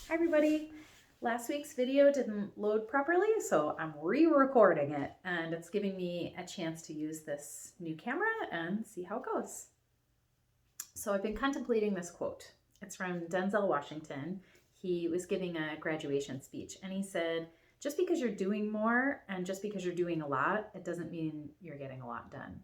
Hi everybody. Last week's video didn't load properly, so I'm re-recording it and it's giving me a chance to use this new camera and see how it goes. So I've been contemplating this quote. It's from Denzel Washington. He was giving a graduation speech and he said, just because you're doing more and just because you're doing a lot, it doesn't mean you're getting a lot done.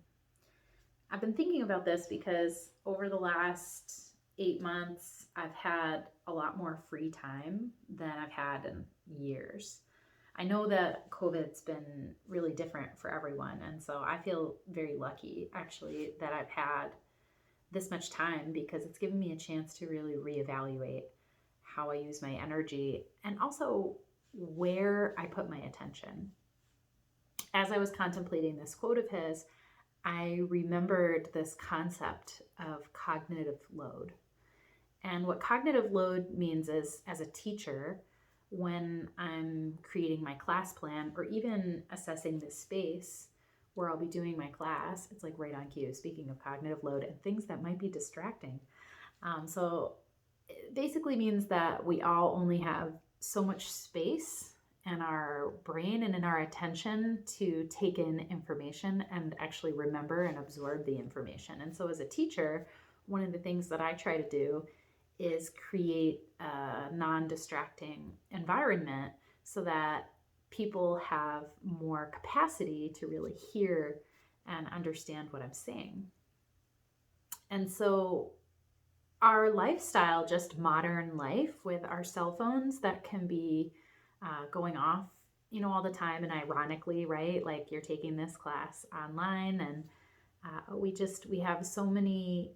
I've been thinking about this because over the last 8 months, I've had a lot more free time than I've had in years. I know that COVID's been really different for everyone, and so I feel very lucky actually that I've had this much time because it's given me a chance to really reevaluate how I use my energy and also where I put my attention. As I was contemplating this quote of his, I remembered this concept of cognitive load. And what cognitive load means is, as a teacher, when I'm creating my class plan or even assessing the space where I'll be doing my class, it's like right on cue, speaking of cognitive load and things that might be distracting. So it basically means that we all only have so much space in our brain and in our attention to take in information and actually remember and absorb the information. And so as a teacher, one of the things that I try to do is create a non-distracting environment so that people have more capacity to really hear and understand what I'm saying. And so our lifestyle, just modern life with our cell phones that can be going off, all the time. And ironically, right, like you're taking this class online and we have so many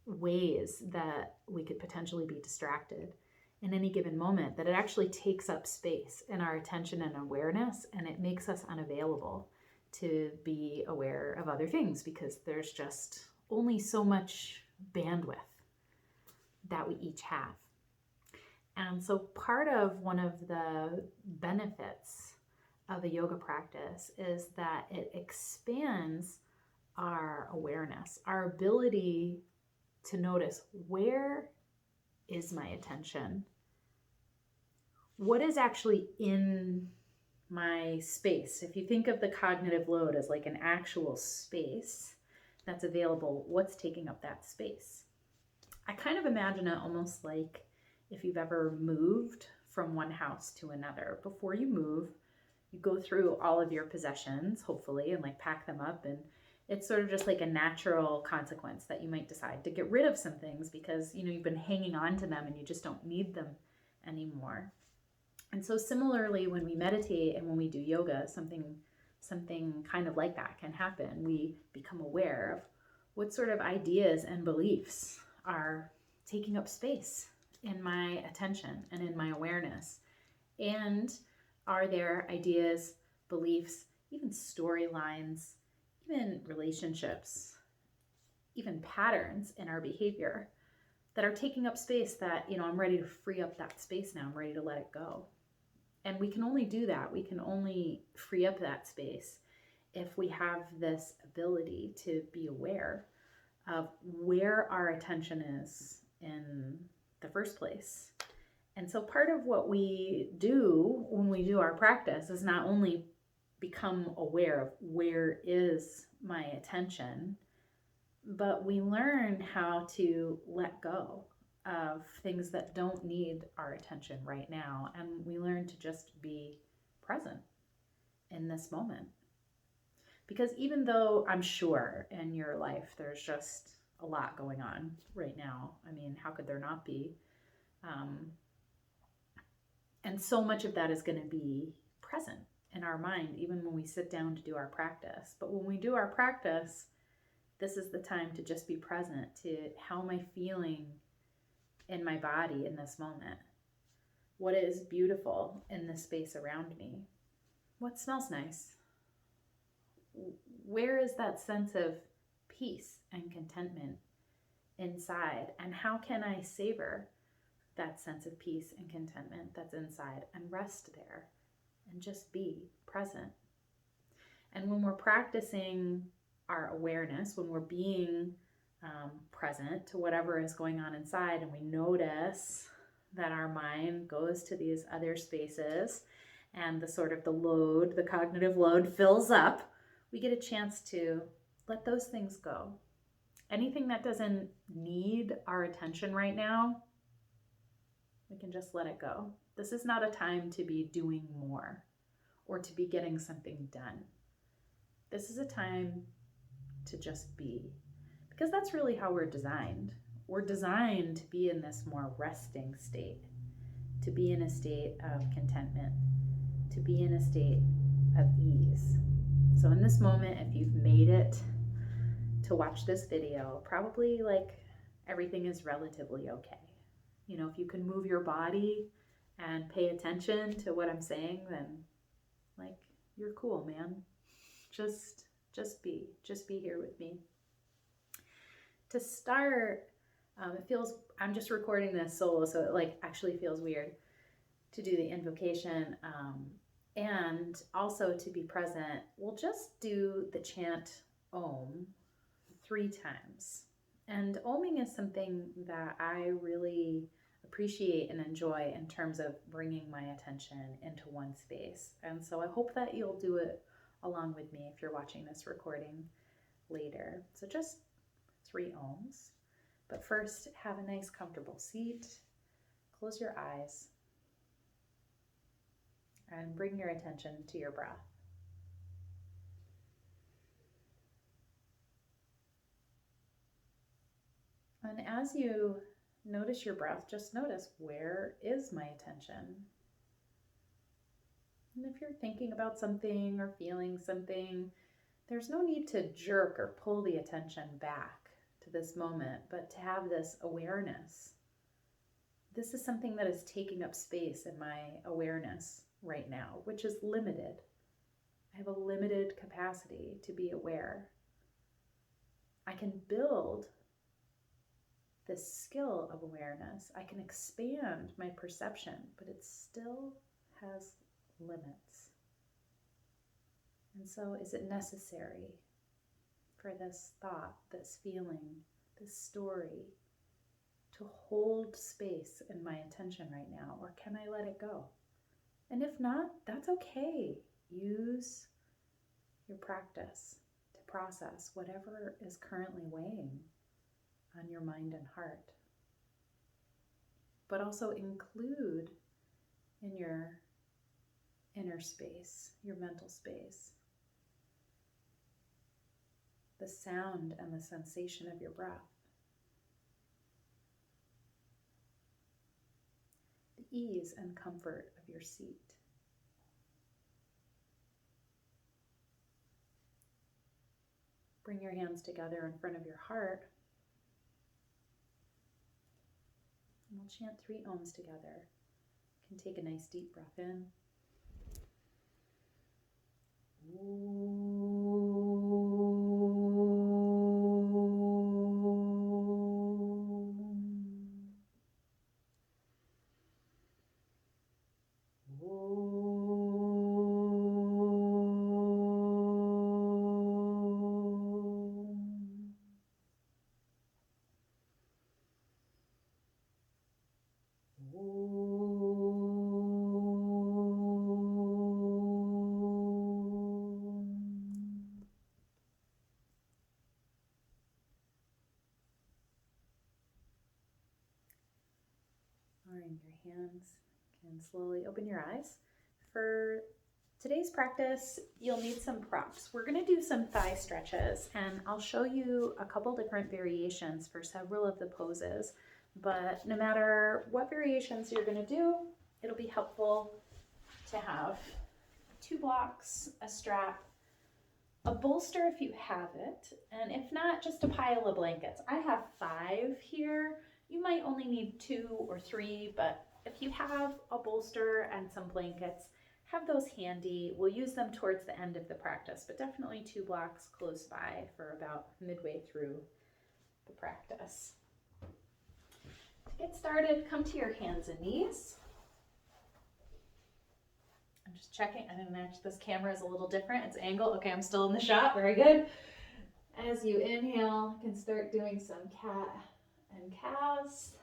ways that we could potentially be distracted in any given moment that it actually takes up space in our attention and awareness, and it makes us unavailable to be aware of other things because there's just only so much bandwidth that we each have. And so part of one of the benefits of a yoga practice is that it expands our awareness, our ability to notice, where is my attention? What is actually in my space? If you think of the cognitive load as like an actual space that's available, what's taking up that space? I kind of imagine it almost like if you've ever moved from one house to another. Before you move, you go through all of your possessions, hopefully, and like pack them up. And it's sort of just like a natural consequence that you might decide to get rid of some things because, you've been hanging on to them and you just don't need them anymore. And so similarly, when we meditate and when we do yoga, something kind of like that can happen. We become aware of what sort of ideas and beliefs are taking up space in my attention and in my awareness. And are there ideas, beliefs, even storylines, even relationships, even patterns in our behavior that are taking up space that, I'm ready to free up that space now. I'm ready to let it go. And we can only do that. We can only free up that space if we have this ability to be aware of where our attention is in the first place. And so part of what we do when we do our practice is not only become aware of where is my attention, but we learn how to let go of things that don't need our attention right now. And we learn to just be present in this moment. Because even though I'm sure in your life there's just a lot going on right now, I mean, how could there not be? And so much of that is going to be present in our mind, even when we sit down to do our practice. But when we do our practice, this is the time to just be present to how am I feeling in my body in this moment? What is beautiful in the space around me? What smells nice? Where is that sense of peace and contentment inside? And how can I savor that sense of peace and contentment that's inside and rest there and just be present? And when we're practicing our awareness, when we're being present to whatever is going on inside, and we notice that our mind goes to these other spaces and the sort of the load, the cognitive load fills up, we get a chance to let those things go. Anything that doesn't need our attention right now, we can just let it go. This is not a time to be doing more or to be getting something done. This is a time to just be, because that's really how we're designed. We're designed to be in this more resting state, to be in a state of contentment, to be in a state of ease. So in this moment, if you've made it to watch this video, probably like everything is relatively okay. You know, if you can move your body and pay attention to what I'm saying, then like you're cool, man. Just be here with me. To start, I'm just recording this solo, so it like actually feels weird to do the invocation, and also to be present. We'll just do the chant Om 3 times. And Oming is something that I really appreciate and enjoy in terms of bringing my attention into one space. And so I hope that you'll do it along with me if you're watching this recording later. So just 3 Oms. But first, have a nice comfortable seat. Close your eyes and bring your attention to your breath. And as you notice your breath, just notice, where is my attention? And if you're thinking about something or feeling something, there's no need to jerk or pull the attention back to this moment, but to have this awareness. This is something that is taking up space in my awareness right now, which is limited. I have a limited capacity to be aware. I can build this skill of awareness. I can expand my perception, but it still has limits. And so is it necessary for this thought, this feeling, this story to hold space in my attention right now, or can I let it go? And if not, that's okay. Use your practice to process whatever is currently weighing on your mind and heart. But also include in your inner space, your mental space, the sound and the sensation of your breath, the ease and comfort of your seat. Bring your hands together in front of your heart. And we'll chant 3 Oms together. You can take a nice deep breath in. Lowering your hands, and slowly open your eyes. For today's practice, you'll need some props. We're going to do some thigh stretches, and I'll show you a couple different variations for several of the poses. But no matter what variations you're going to do, it'll be helpful to have 2 blocks, a strap, a bolster if you have it, and if not, just a pile of blankets. I have 5 here. You might only need 2 or 3, but if you have a bolster and some blankets, have those handy. We'll use them towards the end of the practice, but definitely 2 blocks close by for about midway through the practice. To get started, come to your hands and knees. I'm just checking. I didn't actually, this camera is a little different. It's angled. Okay, I'm still in the shot. Very good. As you inhale, you can start doing some cat and cows.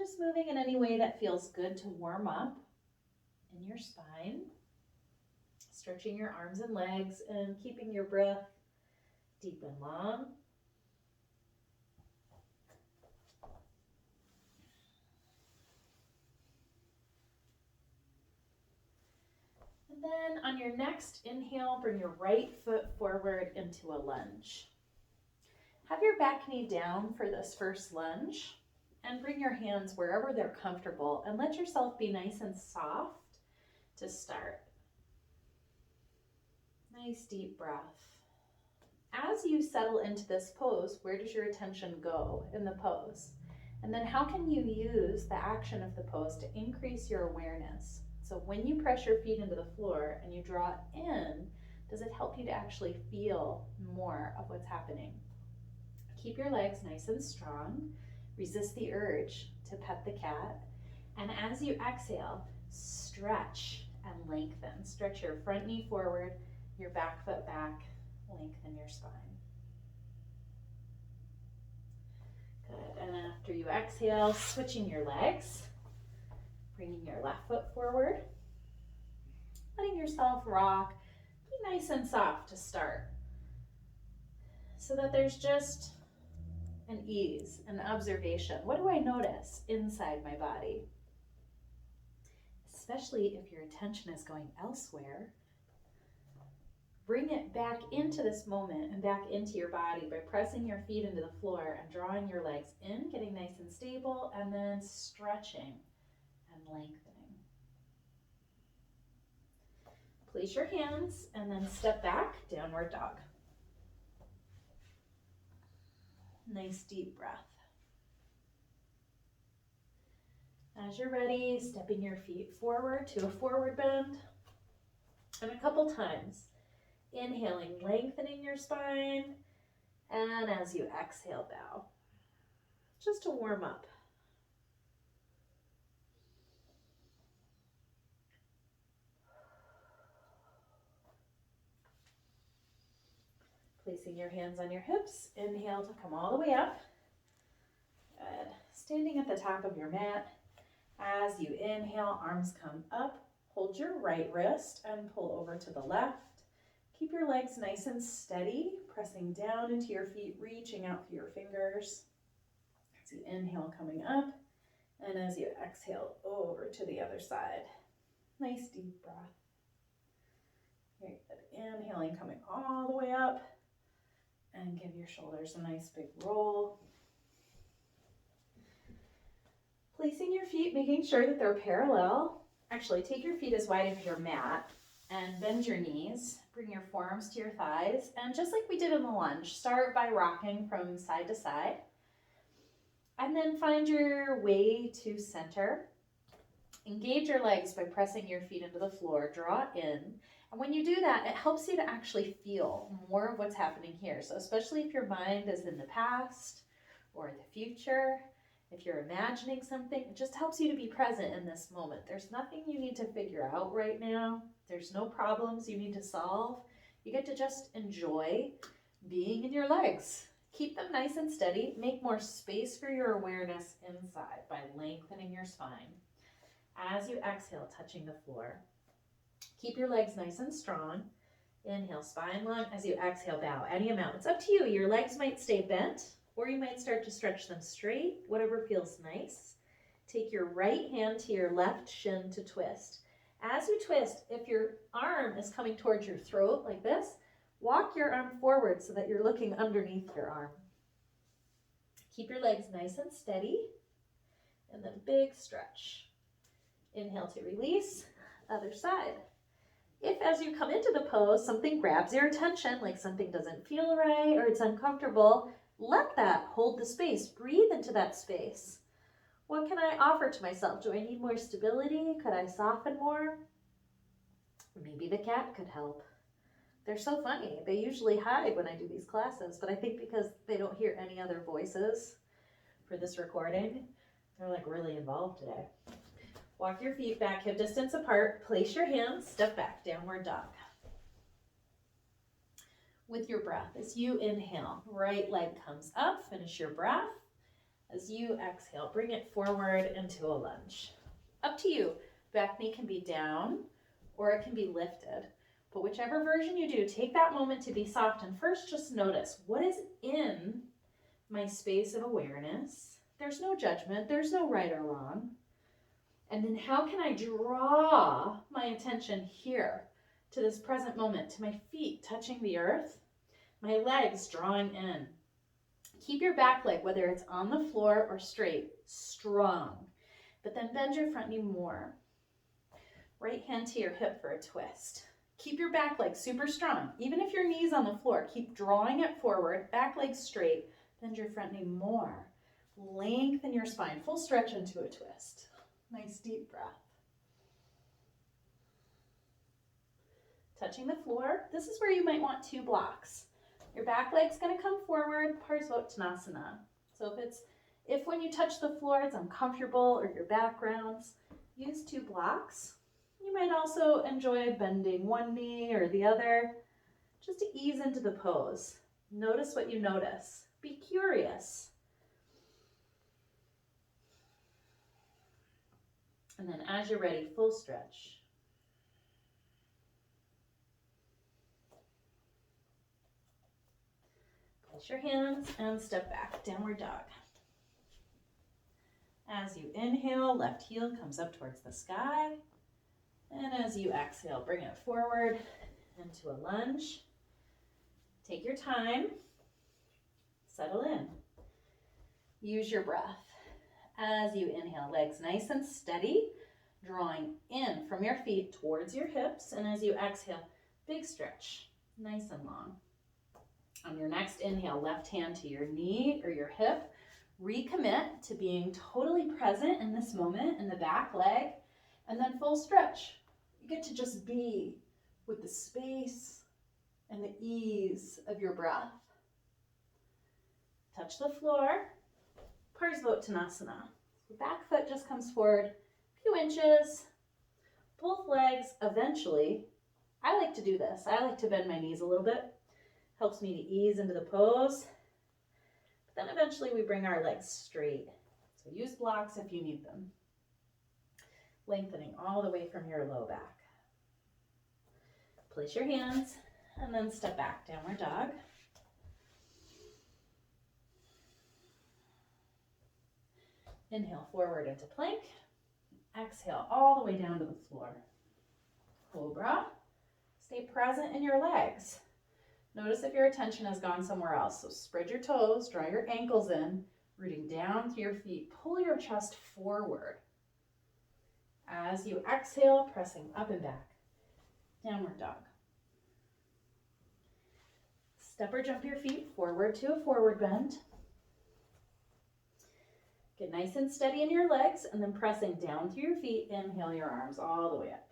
just moving in any way that feels good to warm up in your spine. Stretching your arms and legs and keeping your breath deep and long. And then on your next inhale, bring your right foot forward into a lunge. Have your back knee down for this first lunge and bring your hands wherever they're comfortable and let yourself be nice and soft to start. Nice deep breath. As you settle into this pose, where does your attention go in the pose? And then how can you use the action of the pose to increase your awareness? So when you press your feet into the floor and you draw it in, does it help you to actually feel more of what's happening? Keep your legs nice and strong. Resist the urge to pet the cat. And as you exhale, stretch and lengthen. Stretch your front knee forward, your back foot back, lengthen your spine. Good, and after you exhale, switching your legs, bringing your left foot forward, letting yourself rock, be nice and soft to start, so that there's just an ease, an observation. What do I notice inside my body? Especially if your attention is going elsewhere, bring it back into this moment and back into your body by pressing your feet into the floor and drawing your legs in, getting nice and stable, and then stretching and lengthening. Place your hands and then step back, downward dog. Nice deep breath. As you're ready, stepping your feet forward to a forward bend. And a couple times, inhaling, lengthening your spine, and as you exhale, bow. Just to warm up. Placing your hands on your hips, inhale to come all the way up. Good. Standing at the top of your mat. As you inhale, arms come up. Hold your right wrist and pull over to the left. Keep your legs nice and steady, pressing down into your feet, reaching out for your fingers. As you inhale, coming up, and as you exhale, over to the other side. Nice deep breath. Very good. Inhaling, coming all the way up, and give your shoulders a nice big roll. Placing your feet, making sure that they're parallel. Actually, take your feet as wide as your mat and bend your knees. Bring your forearms to your thighs. And just like we did in the lunge, start by rocking from side to side. And then find your way to center. Engage your legs by pressing your feet into the floor. Draw in. And when you do that, it helps you to actually feel more of what's happening here. So especially if your mind is in the past or the future, if you're imagining something, it just helps you to be present in this moment. There's nothing you need to figure out right now. There's no problems you need to solve. You get to just enjoy being in your legs. Keep them nice and steady. Make more space for your awareness inside by lengthening your spine. As you exhale, touching the floor. Keep your legs nice and strong. Inhale, spine long. As you exhale, bow any amount. It's up to you. Your legs might stay bent, or you might start to stretch them straight, whatever feels nice. Take your right hand to your left shin to twist. As you twist, if your arm is coming towards your throat like this, walk your arm forward so that you're looking underneath your arm. Keep your legs nice and steady, and then big stretch. Inhale to release, other side. If as you come into the pose, something grabs your attention, like something doesn't feel right or it's uncomfortable, let that hold the space. Breathe into that space. What can I offer to myself? Do I need more stability? Could I soften more? Maybe the cat could help. They're so funny. They usually hide when I do these classes, but I think because they don't hear any other voices for this recording, they're like really involved today. Walk your feet back hip distance apart. Place your hands, step back, downward dog. With your breath, as you inhale, right leg comes up, finish your breath. As you exhale, bring it forward into a lunge. Up to you. Back knee can be down or it can be lifted. But whichever version you do, take that moment to be soft and first just notice what is in my space of awareness. There's no judgment, there's no right or wrong. And then how can I draw my attention here to this present moment, to my feet touching the earth, my legs drawing in. Keep your back leg, whether it's on the floor or straight, strong. But then bend your front knee more. Right hand to your hip for a twist. Keep your back leg super strong. Even if your knee's on the floor, keep drawing it forward, back leg straight, bend your front knee more. Lengthen your spine, full stretch into a twist. Nice deep breath. Touching the floor, this is where you might want 2 blocks. Your back leg's gonna come forward, Parsvottanasana. So if when you touch the floor it's uncomfortable or your back rounds, use 2 blocks. You might also enjoy bending one knee or the other, just to ease into the pose. Notice what you notice. Be curious. And then as you're ready, full stretch. Place your hands and step back, downward dog. As you inhale, left heel comes up towards the sky. And as you exhale, bring it forward into a lunge. Take your time, settle in. Use your breath. As you inhale, legs nice and steady, drawing in from your feet towards your hips. And as you exhale, big stretch, nice and long. On your next inhale, left hand to your knee or your hip. Recommit to being totally present in this moment in the back leg, and then full stretch. You get to just be with the space and the ease of your breath. Touch the floor, Parsvottanasana. The back foot just comes forward a few inches, both legs eventually. I like to do this. I like to bend my knees a little bit. Helps me to ease into the pose. But then eventually we bring our legs straight. So use blocks if you need them. Lengthening all the way from your low back. Place your hands and then step back, downward dog. Inhale forward into plank. Exhale all the way down to the floor. Cobra. Stay present in your legs. Notice if your attention has gone somewhere else. So spread your toes, draw your ankles in, rooting down through your feet. Pull your chest forward. As you exhale, pressing up and back. Downward dog. Step or jump your feet forward to a forward bend. Get nice and steady in your legs, and then pressing down through your feet, inhale your arms all the way up.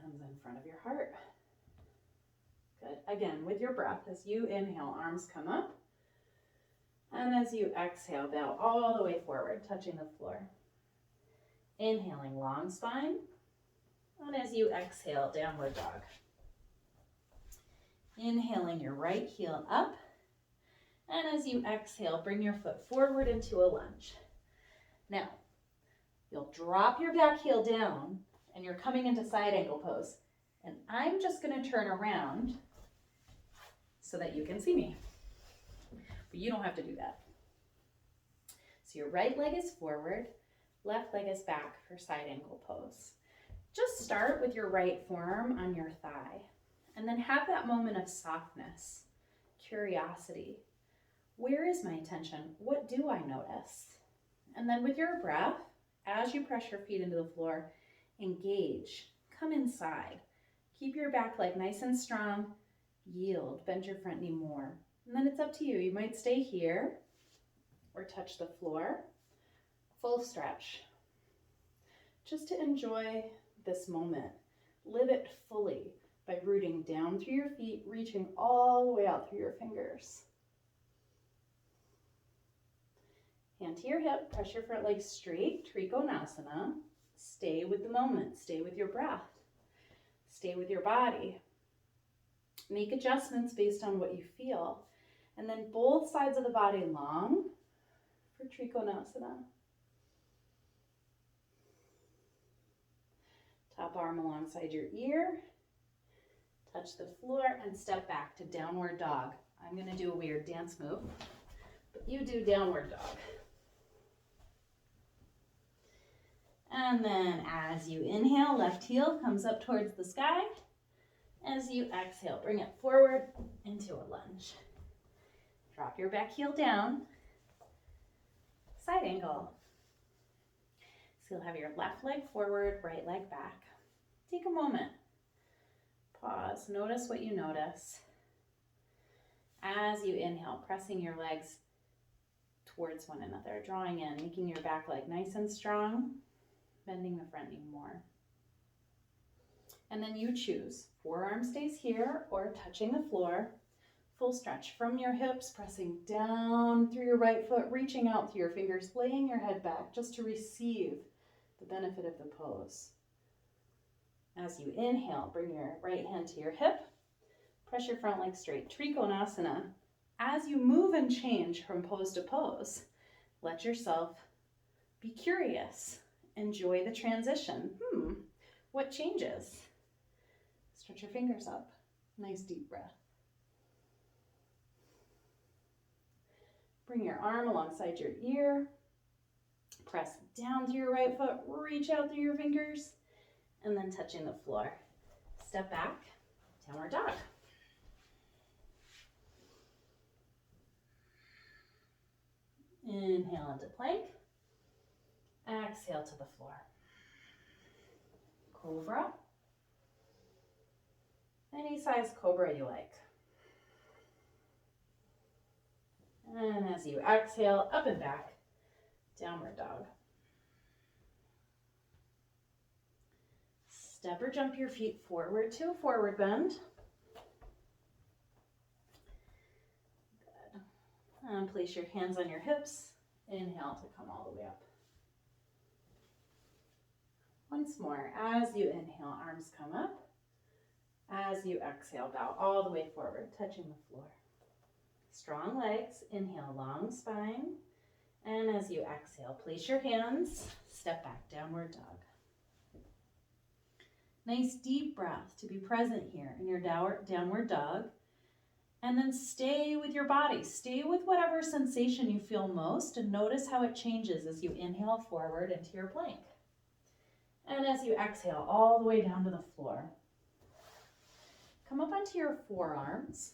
Hands in front of your heart. Good. Again, with your breath, as you inhale, arms come up. And as you exhale, bow all the way forward, touching the floor. Inhaling, long spine. And as you exhale, downward dog. Inhaling your right heel up. And as you exhale, bring your foot forward into a lunge. Now, you'll drop your back heel down and you're coming into side angle pose. And I'm just going to turn around so that you can see me. But you don't have to do that. So your right leg is forward, left leg is back for side angle pose. Just start with your right forearm on your thigh. And then have that moment of softness, curiosity. Where is my attention? What do I notice? And then with your breath, as you press your feet into the floor, engage, come inside. Keep your back leg nice and strong, yield, bend your front knee more. And then it's up to you. You might stay here or touch the floor. Full stretch. Just to enjoy this moment. Live it fully by rooting down through your feet, reaching all the way out through your fingers. Hand to your hip, press your front leg straight, Trikonasana. Stay with the moment, stay with your breath, stay with your body. Make adjustments based on what you feel. And then both sides of the body long for Trikonasana. Top arm alongside your ear. Touch the floor and step back to downward dog. I'm going to do a weird dance move, but you do downward dog. And then as you inhale, left heel comes up towards the sky. As you exhale, bring it forward into a lunge. Drop your back heel down. Side angle. So you'll have your left leg forward, right leg back. Take a moment. Pause. Notice what you notice. As you inhale, pressing your legs towards one another, drawing in, making your back leg nice and strong, bending the front knee more. And then you choose. Forearm stays here or touching the floor. Full stretch from your hips, pressing down through your right foot, reaching out through your fingers, laying your head back just to receive the benefit of the pose. As you inhale, bring your right hand to your hip. Press your front leg straight. Trikonasana. As you move and change from pose to pose, let yourself be curious. Enjoy the transition. What changes? Stretch your fingers up. Nice deep breath. Bring your arm alongside your ear. Press down through your right foot. Reach out through your fingers. And then touching the floor. Step back. Downward dog. Inhale into plank. Exhale to the floor. Cobra. Any size cobra you like. And as you exhale, up and back, downward dog. Step or jump your feet forward to a forward bend. Good. And place your hands on your hips. Inhale to come all the way up. Once more, as you inhale, arms come up. As you exhale, bow all the way forward, touching the floor. Strong legs, inhale, long spine. And as you exhale, place your hands, step back, downward dog. Nice deep breath to be present here in your downward dog. And then stay with your body. Stay with whatever sensation you feel most and notice how it changes as you inhale forward into your plank. And as you exhale all the way down to the floor. Come up onto your forearms.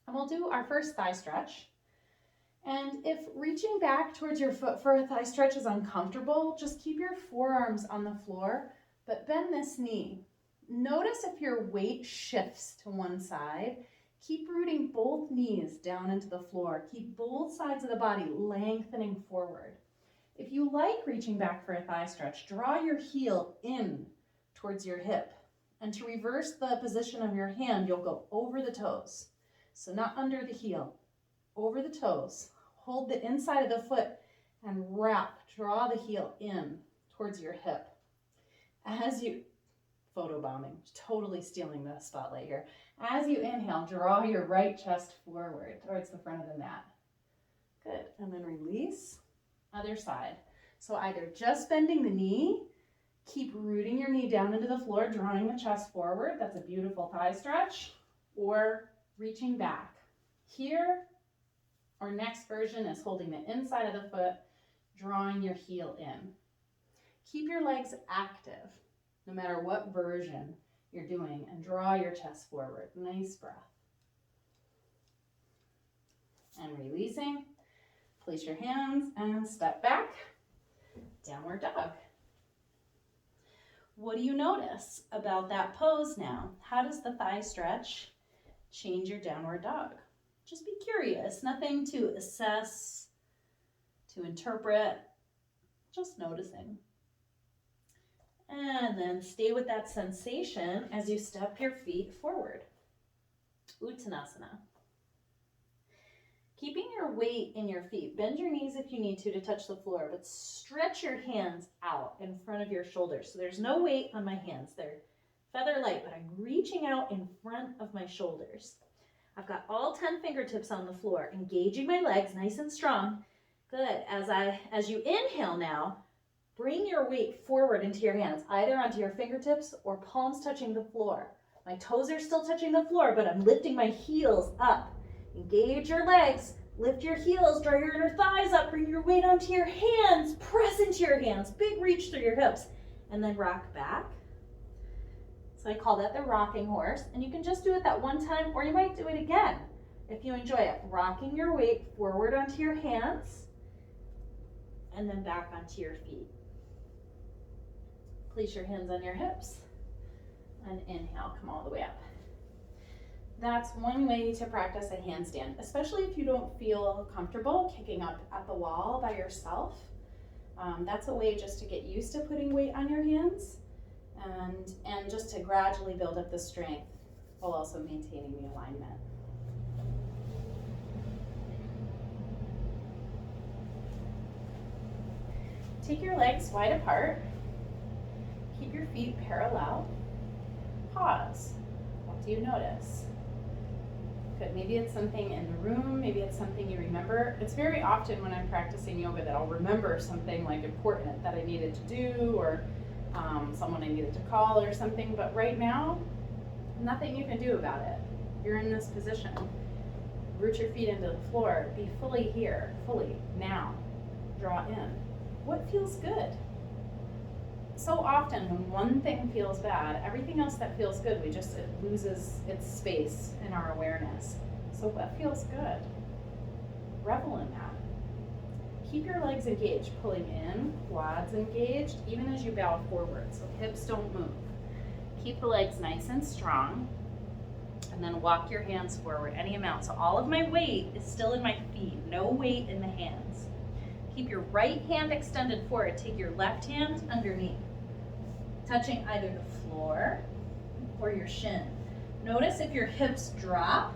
And we'll do our first thigh stretch. And if reaching back towards your foot for a thigh stretch is uncomfortable, just keep your forearms on the floor, but bend this knee. Notice if your weight shifts to one side. Keep rooting both knees down into the floor. Keep both sides of the body lengthening forward. If you like reaching back for a thigh stretch, draw your heel in towards your hip. And to reverse the position of your hand, you'll go over the toes. So not under the heel, over the toes. Hold the inside of the foot and draw the heel in towards your hip. As you, photobombing, totally stealing the spotlight here. As you inhale, draw your right chest forward towards the front of the mat. Good, and then release, other side. So either just bending the knee, keep rooting your knee down into the floor, drawing the chest forward. That's a beautiful thigh stretch. Or reaching back. Here, our next version is holding the inside of the foot, drawing your heel in. Keep your legs active, no matter what version you're doing, and draw your chest forward. Nice breath. And releasing, place your hands and step back, downward dog. What do you notice about that pose now? How does the thigh stretch change your downward dog? Just be curious, nothing to assess, to interpret, just noticing. And then stay with that sensation as you step your feet forward. Uttanasana. Keeping your weight in your feet, bend your knees if you need to touch the floor, but stretch your hands out in front of your shoulders. So there's no weight on my hands. They're feather light, but I'm reaching out in front of my shoulders. I've got all 10 fingertips on the floor, engaging my legs nice and strong. Good. As you inhale now, bring your weight forward into your hands, either onto your fingertips or palms touching the floor. My toes are still touching the floor, but I'm lifting my heels up. Engage your legs, lift your heels, draw your inner thighs up, bring your weight onto your hands, press into your hands, big reach through your hips, and then rock back. So I call that the rocking horse, and you can just do it that one time, or you might do it again if you enjoy it. Rocking your weight forward onto your hands, and then back onto your feet. Place your hands on your hips, and inhale, come all the way up. That's one way to practice a handstand, especially if you don't feel comfortable kicking up at the wall by yourself. That's a way just to get used to putting weight on your hands and just to gradually build up the strength while also maintaining the alignment. Take your legs wide apart. Keep your feet parallel. Pause. What do you notice? Good. Maybe it's something in the room. Maybe it's something you remember. It's very often when I'm practicing yoga that I'll remember something like important that I needed to do, or someone I needed to call or something. But right now, nothing you can do about it. You're in this position. Root your feet into the floor. Be fully here, fully now. Draw in. What feels good? So often when one thing feels bad, everything else that feels good, it loses its space in our awareness. So what feels good? Revel in that. Keep your legs engaged, pulling in, quads engaged, even as you bow forward, so hips don't move. Keep the legs nice and strong, and then walk your hands forward any amount. So all of my weight is still in my feet, no weight in the hands. Keep your right hand extended forward. Take your left hand underneath, touching either the floor or your shin. Notice if your hips drop,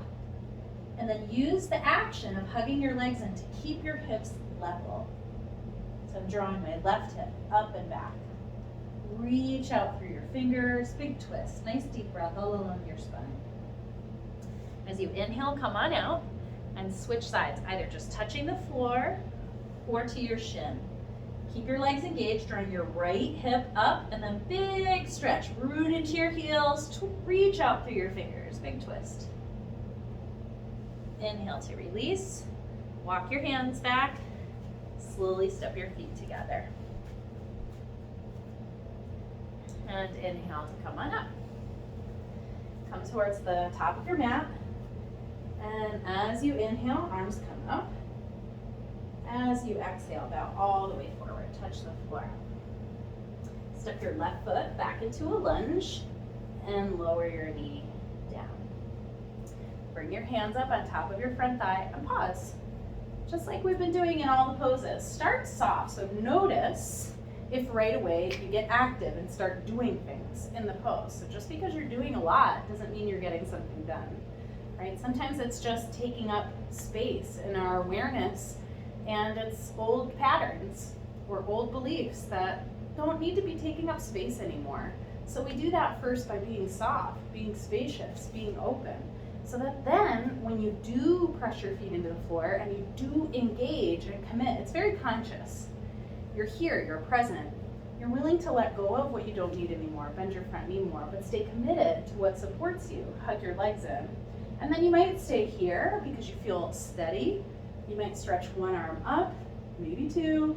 and then use the action of hugging your legs in to keep your hips level. So I'm drawing my left hip up and back. Reach out through your fingers, big twist. Nice deep breath all along your spine. As you inhale, come on out and switch sides, either just touching the floor or to your shin. Keep your legs engaged, drawing your right hip up, and then big stretch. Root into your heels, reach out through your fingers, big twist. Inhale to release. Walk your hands back. Slowly step your feet together. And inhale to come on up. Come towards the top of your mat. And as you inhale, arms come up. As you exhale, bow all the way forward, touch the floor. Step your left foot back into a lunge and lower your knee down. Bring your hands up on top of your front thigh and pause. Just like we've been doing in all the poses. Start soft, so notice if right away you get active and start doing things in the pose. So just because you're doing a lot doesn't mean you're getting something done, right? Sometimes it's just taking up space in our awareness, and it's old patterns or old beliefs that don't need to be taking up space anymore. So we do that first by being soft, being spacious, being open, so that then when you do press your feet into the floor and you do engage and commit, it's very conscious. You're here, you're present, you're willing to let go of what you don't need anymore, bend your front knee more, but stay committed to what supports you. Hug your legs in. And then you might stay here because you feel steady. You might stretch one arm up, maybe two,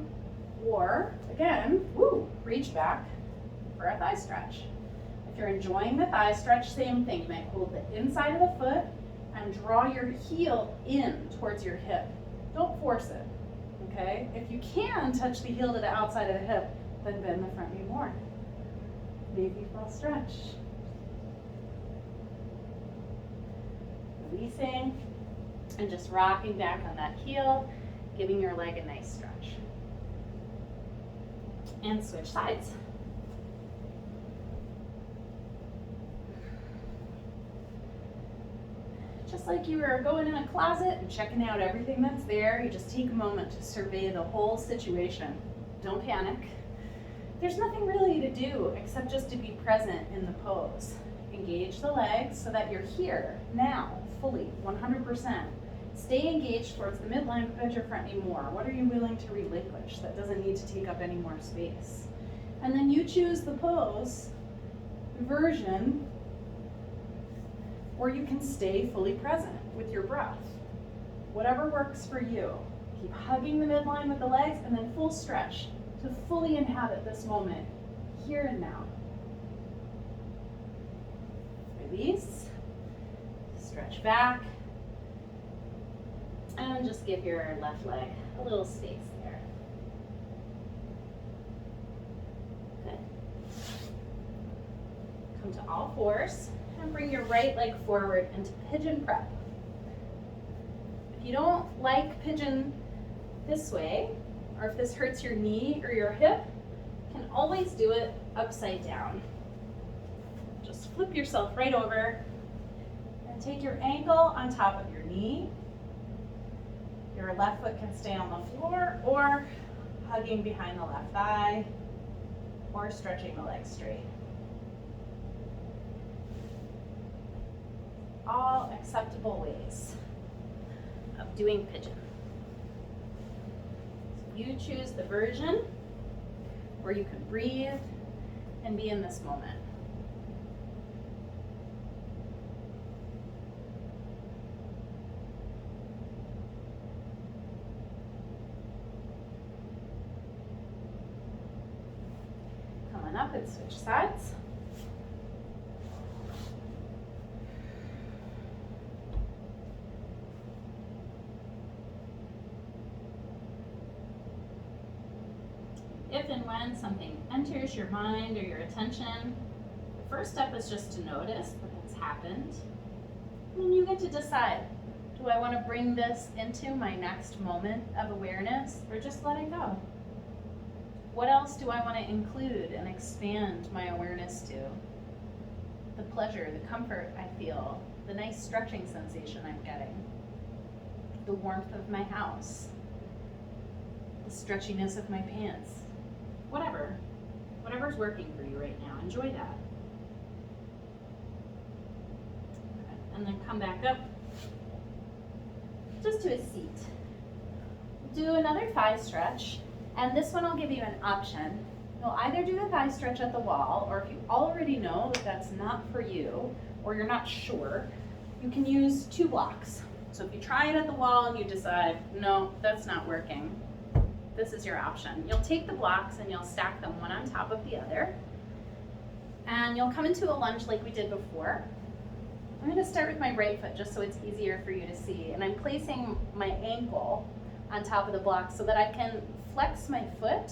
or again, reach back for a thigh stretch. If you're enjoying the thigh stretch, same thing. You might hold the inside of the foot and draw your heel in towards your hip. Don't force it, okay? If you can touch the heel to the outside of the hip, then bend the front knee more. Maybe full stretch. Releasing and just rocking back on that heel, giving your leg a nice stretch. And switch sides. Just like you were going in a closet and checking out everything that's there, you just take a moment to survey the whole situation. Don't panic. There's nothing really to do except just to be present in the pose. Engage the legs so that you're here, now, fully, 100%. Stay engaged towards the midline, but bend your front knee more. What are you willing to relinquish that doesn't need to take up any more space? And then you choose the pose, version, or you can stay fully present with your breath. Whatever works for you. Keep hugging the midline with the legs and then full stretch to fully inhabit this moment, here and now. Release, stretch back, and just give your left leg a little space there. Good. Come to all fours and bring your right leg forward into pigeon prep. If you don't like pigeon this way, or if this hurts your knee or your hip, you can always do it upside down. Just flip yourself right over and take your ankle on top of your knee. Your left foot can stay on the floor or hugging behind the left thigh or stretching the legs straight. All acceptable ways of doing pigeon. So you choose the version where you can breathe and be in this moment. Come on up and switch sides. If and when something enters your mind or your attention, the first step is just to notice that it's happened. And then you get to decide, do I want to bring this into my next moment of awareness or just let it go? What else do I want to include and expand my awareness to? The pleasure, the comfort I feel, the nice stretching sensation I'm getting, the warmth of my house, the stretchiness of my pants. Whatever's working for you right now, enjoy that. Okay. And then come back up just to a seat. Do another thigh stretch, and this one I'll give you an option. You'll either do the thigh stretch at the wall, or if you already know that that's not for you, or you're not sure, you can use 2 blocks. So if you try it at the wall and you decide, no, that's not working, this is your option. You'll take the blocks and you'll stack them one on top of the other. And you'll come into a lunge like we did before. I'm going to start with my right foot just so it's easier for you to see. And I'm placing my ankle on top of the block so that I can flex my foot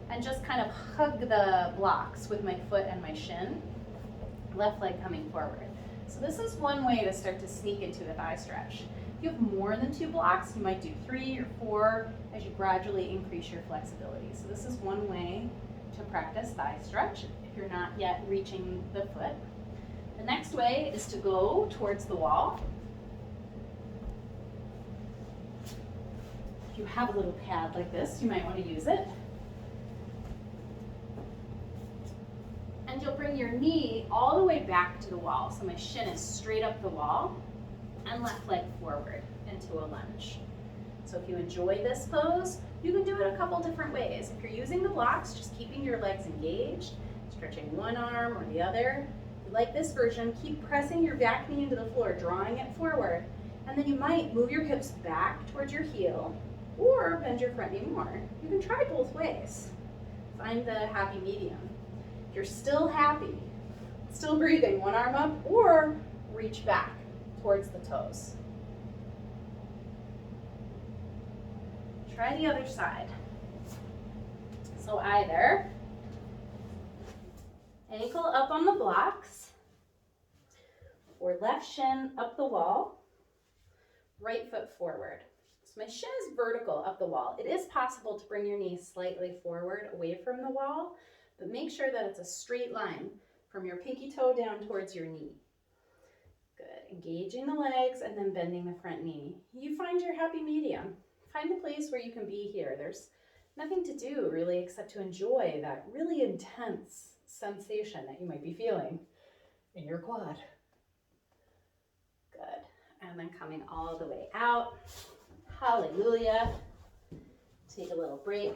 and just kind of hug the blocks with my foot and my shin. Left leg coming forward. So this is one way to start to sneak into a thigh stretch. If you have more than 2 blocks, you might do 3 or 4 as you gradually increase your flexibility. So this is one way to practice thigh stretch if you're not yet reaching the foot. The next way is to go towards the wall. If you have a little pad like this, you might want to use it. And you'll bring your knee all the way back to the wall. So my shin is straight up the wall and left leg forward into a lunge. So if you enjoy this pose, you can do it a couple different ways. If you're using the blocks, just keeping your legs engaged, stretching one arm or the other. If you like this version, keep pressing your back knee into the floor, drawing it forward. And then you might move your hips back towards your heel or bend your front knee more. You can try both ways. Find the happy medium. If you're still happy, still breathing, one arm up, or reach back towards the toes. Try the other side. So either ankle up on the blocks, or left shin up the wall, right foot forward. So my shin is vertical up the wall. It is possible to bring your knee slightly forward away from the wall, but make sure that it's a straight line from your pinky toe down towards your knee. Good. Engaging the legs and then bending the front knee. You find your happy medium. Find a place where you can be here. There's nothing to do really except to enjoy that really intense sensation that you might be feeling in your quad. Good. And then coming all the way out. Hallelujah. Take a little break.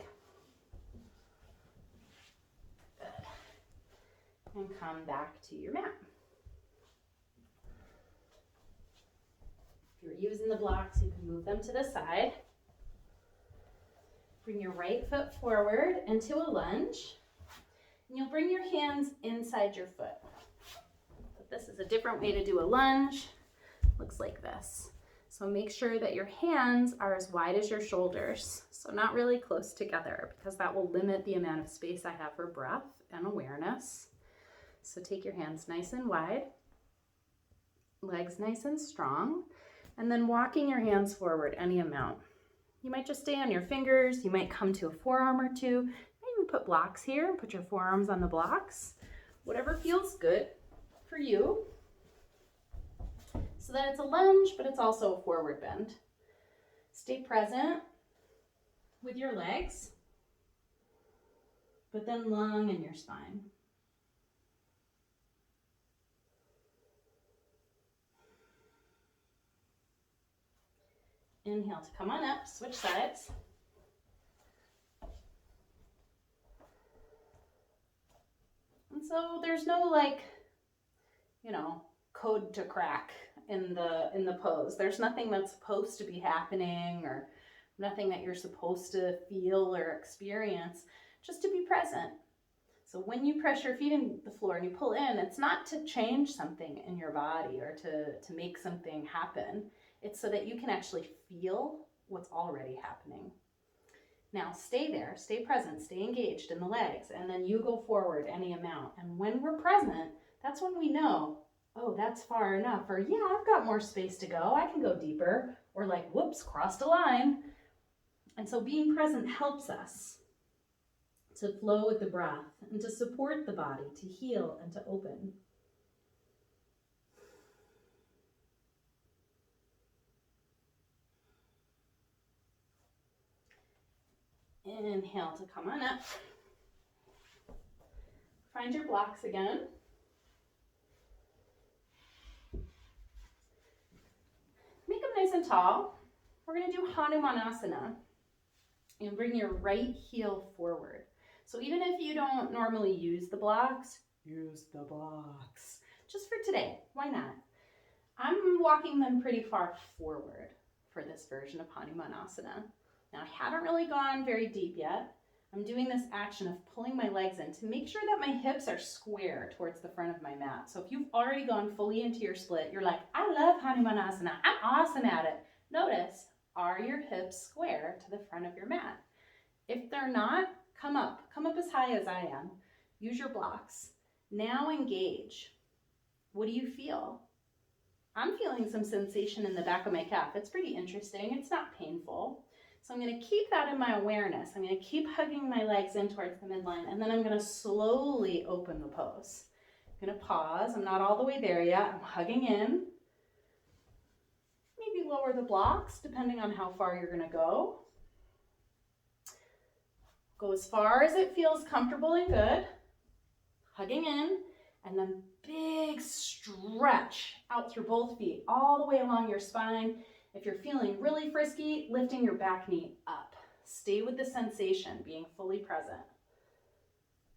Good. And come back to your mat. If you're using the blocks, you can move them to the side. Bring your right foot forward into a lunge. And you'll bring your hands inside your foot. But this is a different way to do a lunge. Looks like this. So make sure that your hands are as wide as your shoulders. So not really close together, because that will limit the amount of space I have for breath and awareness. So take your hands nice and wide, legs nice and strong, and then walking your hands forward any amount. You might just stay on your fingers. You might come to a forearm or two. Maybe put blocks here, put your forearms on the blocks. Whatever feels good for you. So that it's a lunge, but it's also a forward bend. Stay present with your legs, but then long in your spine. Inhale to come on up, switch sides. And so there's no code to crack in the pose. There's nothing that's supposed to be happening or nothing that you're supposed to feel or experience, just to be present. So when you press your feet in the floor and you pull in, it's not to change something in your body or to make something happen. It's so that you can actually feel what's already happening. Now stay there, stay present, stay engaged in the legs, and then you go forward any amount. And when we're present, that's when we know, oh, that's far enough, or yeah, I've got more space to go, I can go deeper, or like, whoops, crossed a line. And so being present helps us to flow with the breath and to support the body, to heal and to open. Inhale to come on up. Find your blocks again. Make them nice and tall. We're going to do Hanumanasana. And bring your right heel forward. So even if you don't normally use the blocks, use the blocks. Just for today, why not? I'm walking them pretty far forward for this version of Hanumanasana. Now I haven't really gone very deep yet. I'm doing this action of pulling my legs in to make sure that my hips are square towards the front of my mat. So if you've already gone fully into your split, you're like, I love Hanumanasana, I'm awesome at it. Notice, are your hips square to the front of your mat? If they're not, come up as high as I am. Use your blocks. Now engage. What do you feel? I'm feeling some sensation in the back of my calf. It's pretty interesting. It's not painful. So I'm going to keep that in my awareness. I'm going to keep hugging my legs in towards the midline, and then I'm going to slowly open the pose. I'm going to pause. I'm not all the way there yet. I'm hugging in. Maybe lower the blocks depending on how far you're going to go. Go as far as it feels comfortable and good. Hugging in, and then big stretch out through both feet, all the way along your spine. If you're feeling really frisky, lifting your back knee up. Stay with the sensation, being fully present.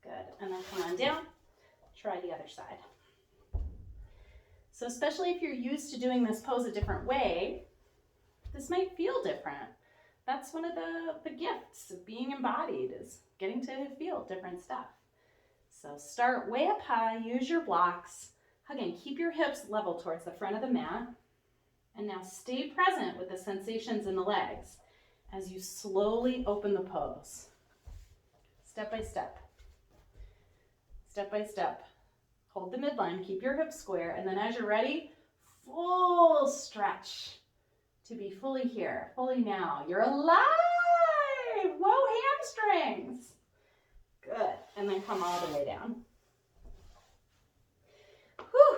Good, and then come on down. Try the other side. So especially if you're used to doing this pose a different way, this might feel different. That's one of the gifts of being embodied, is getting to feel different stuff. So start way up high, use your blocks. Again, keep your hips level towards the front of the mat. And now stay present with the sensations in the legs as you slowly open the pose. Step by step. Step by step. Hold the midline, keep your hips square, and then as you're ready, full stretch. To be fully here, fully now. You're alive! Whoa, hamstrings! Good, and then come all the way down. Whew,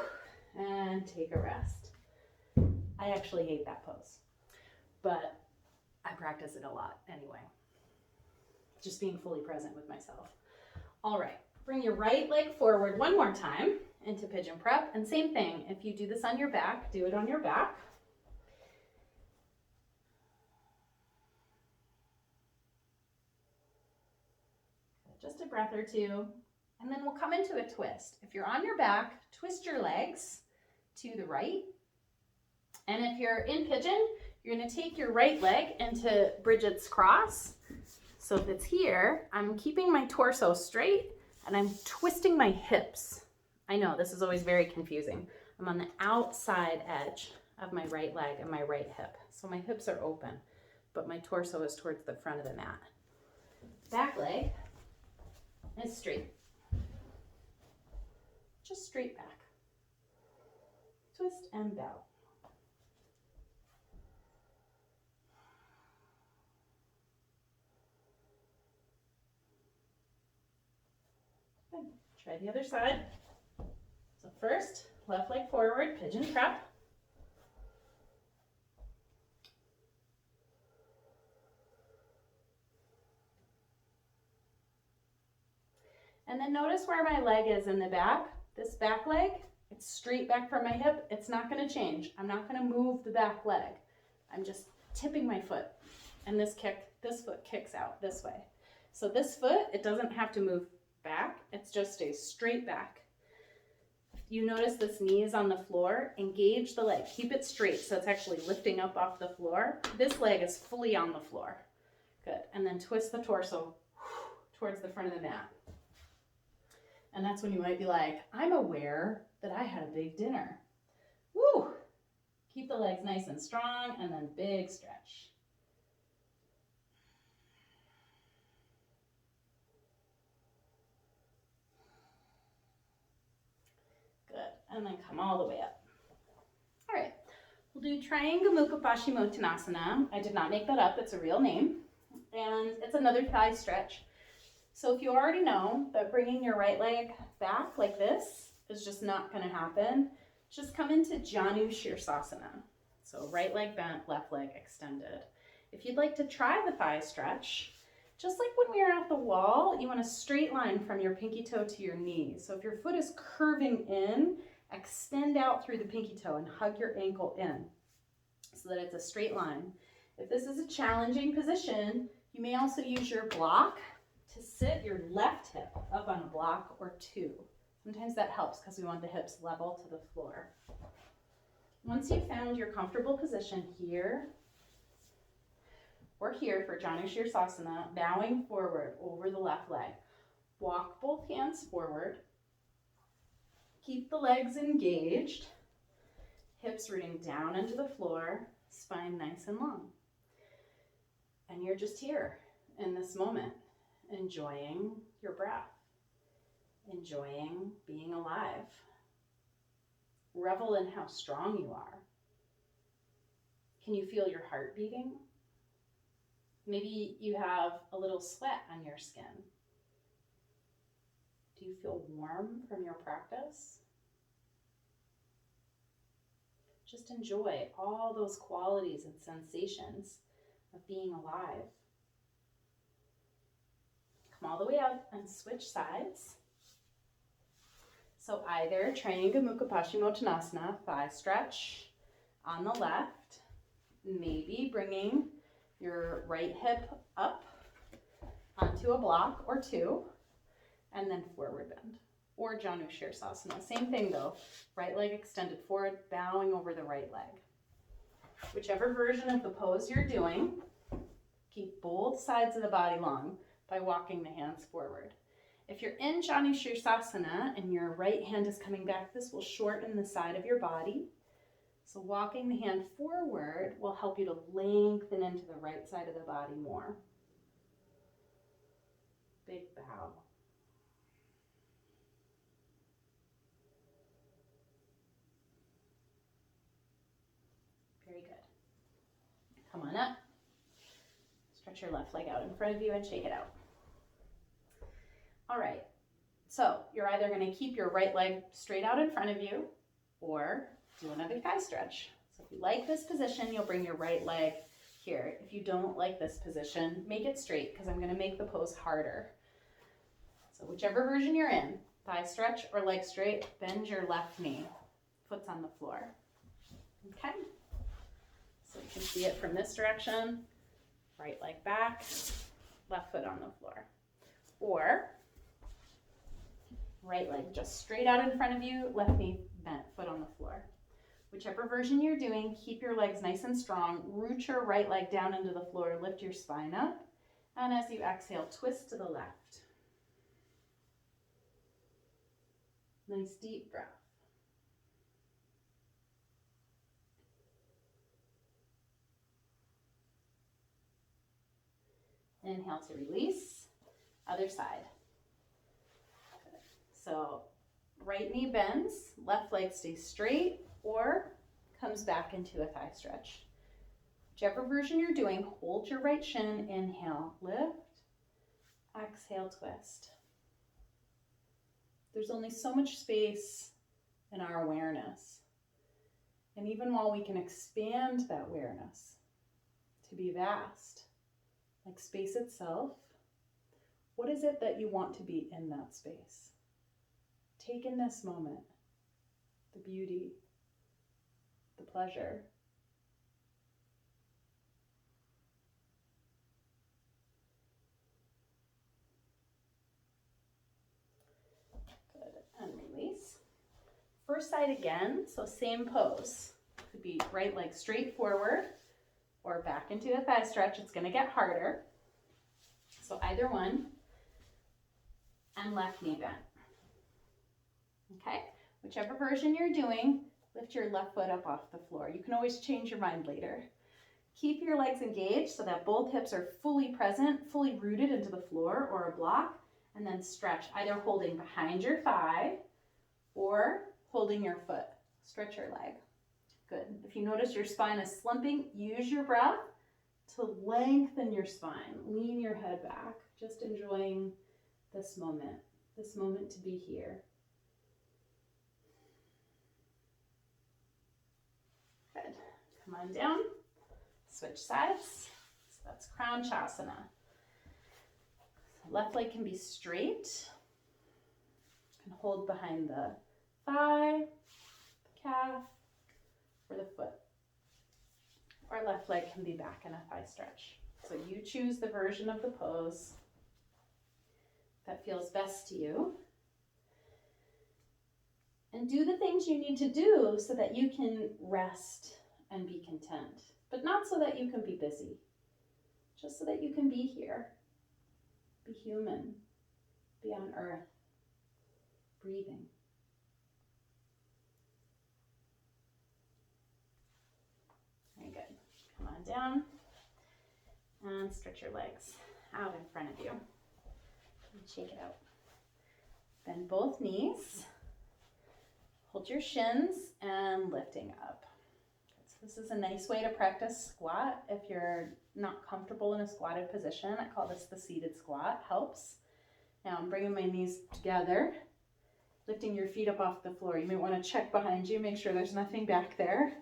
and take a rest. I actually hate that pose, but I practice it a lot anyway. Just being fully present with myself. All right, bring your right leg forward one more time into pigeon prep, and same thing. If you do this on your back, do it on your back. just a breath or two, and then we'll come into a twist. If you're on your back, twist your legs to the right. And if you're in pigeon, you're gonna take your right leg into Bridget's cross. So if it's here, I'm keeping my torso straight and I'm twisting my hips. I know, this is always very confusing. I'm on the outside edge of my right leg and my right hip. So my hips are open, but my torso is towards the front of the mat. Back leg is straight. Just straight back. Twist and bow. Good. Try the other side. So first, left leg forward, pigeon prep. And then notice where my leg is in the back. This back leg, it's straight back from my hip. It's not gonna change. I'm not gonna move the back leg. I'm just tipping my foot. And this foot kicks out this way. So this foot, it doesn't have to move back. It just stays straight back. If you notice this knee is on the floor, engage the leg. Keep it straight so it's actually lifting up off the floor. This leg is fully on the floor. Good. And then twist the torso towards the front of the mat. And that's when you might be like, I'm aware that I had a big dinner. Woo! Keep the legs nice and strong and then big stretch. Good. And then come all the way up. All right. We'll do Triangle Mukha Paschimottanasana. I did not make that up. It's a real name. And it's another thigh stretch. So if you already know that bringing your right leg back like this is just not going to happen, just come into Janu Shirsasana. So right leg bent, left leg extended. If you'd like to try the thigh stretch, just like when we are at the wall, you want a straight line from your pinky toe to your knee. So if your foot is curving in, extend out through the pinky toe and hug your ankle in so that it's a straight line. If this is a challenging position, you may also use your block to sit your left hip up on a block or two. Sometimes that helps because we want the hips level to the floor. Once you've found your comfortable position here or here for Janu Shirsasana, bowing forward over the left leg, walk both hands forward, keep the legs engaged, hips rooting down into the floor, spine nice and long. And you're just here in this moment, enjoying your breath, enjoying being alive. Revel in how strong you are. Can you feel your heart beating? Maybe you have a little sweat on your skin. Do you feel warm from your practice? Just enjoy all those qualities and sensations of being alive. Come all the way up and switch sides. So either Triangle Mukha Paschimottanasana, thigh stretch on the left, maybe bringing your right hip up onto a block or two, and then forward bend. Or Janu Shirsasana. Same thing though, right leg extended forward, bowing over the right leg. Whichever version of the pose you're doing, keep both sides of the body long by walking the hands forward. If you're in Janu Shirsasana and your right hand is coming back, this will shorten the side of your body. So walking the hand forward will help you to lengthen into the right side of the body more. Big bow. Very good. Come on up. Stretch your left leg out in front of you and shake it out. All right, so you're either going to keep your right leg straight out in front of you or do another thigh stretch. So if you like this position, you'll bring your right leg here. If you don't like this position, make it straight because I'm going to make the pose harder. So whichever version you're in, thigh stretch or leg straight, bend your left knee. Foot's on the floor. Okay? So you can see it from this direction. Right leg back, left foot on the floor. Or Right leg just straight out in front of you, left knee bent, foot on the floor. Whichever version you're doing, keep your legs nice and strong. Root your right leg down into the floor, lift your spine up. And as you exhale, twist to the left. Nice deep breath. Inhale to release. Other side. Good. So right knee bends, left leg stays straight or comes back into a thigh stretch. Whichever version you're doing, hold your right shin, inhale, lift, exhale, twist. There's only so much space in our awareness. And even while we can expand that awareness to be vast, like space itself, what is it that you want to be in that space? Take in this moment, the beauty, the pleasure. Good, and release. First side again, so same pose. Could be right leg straight forward or back into a thigh stretch. It's gonna get harder. So either one, and left knee bent. Okay, whichever version you're doing, lift your left foot up off the floor. You can always change your mind later. Keep your legs engaged so that both hips are fully present, fully rooted into the floor or a block, and then stretch, either holding behind your thigh or holding your foot. Stretch your leg. Good. If you notice your spine is slumping, use your breath to lengthen your spine. Lean your head back, just enjoying this moment to be here. Good. Come on down. Switch sides. So that's Kranchasana. Left leg can be straight. You can hold behind the thigh, the calf, or the foot. Or left leg can be back in a thigh stretch. So you choose the version of the pose that feels best to you. And do the things you need to do so that you can rest and be content. But not so that you can be busy. Just so that you can be here. Be human. Be on earth. Breathing. Very good. Come on down. And stretch your legs out in front of you. And shake it out. Bend both knees. Hold your shins and lifting up. So this is a nice way to practice squat. If you're not comfortable in a squatted position, I call this the seated squat. Helps. Now I'm bringing my knees together, lifting your feet up off the floor. You may want to check behind you, make sure there's nothing back there.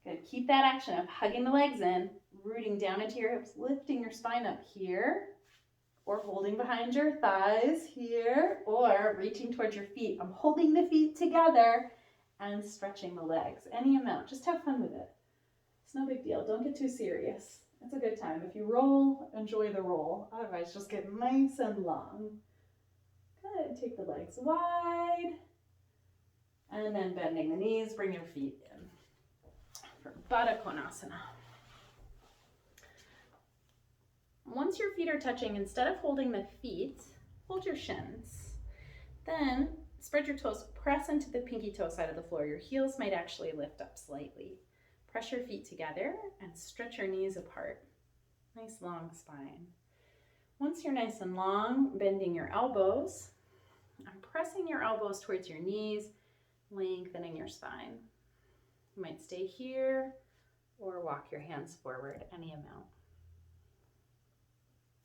Good. Keep that action of hugging the legs in, rooting down into your hips, lifting your spine up here, or holding behind your thighs here, or reaching towards your feet. I'm holding the feet together and stretching the legs. Any amount. Just have fun with it. It's no big deal. Don't get too serious. It's a good time. If you roll, enjoy the roll. Otherwise, just get nice and long. Good. Take the legs wide. And then bending the knees, bring your feet in for Baddha Konasana. Once your feet are touching, instead of holding the feet, hold your shins. Then spread your toes, press into the pinky toe side of the floor. Your heels might actually lift up slightly. Press your feet together and stretch your knees apart. Nice long spine. Once you're nice and long, bending your elbows and pressing your elbows towards your knees, lengthening your spine. You might stay here or walk your hands forward, any amount.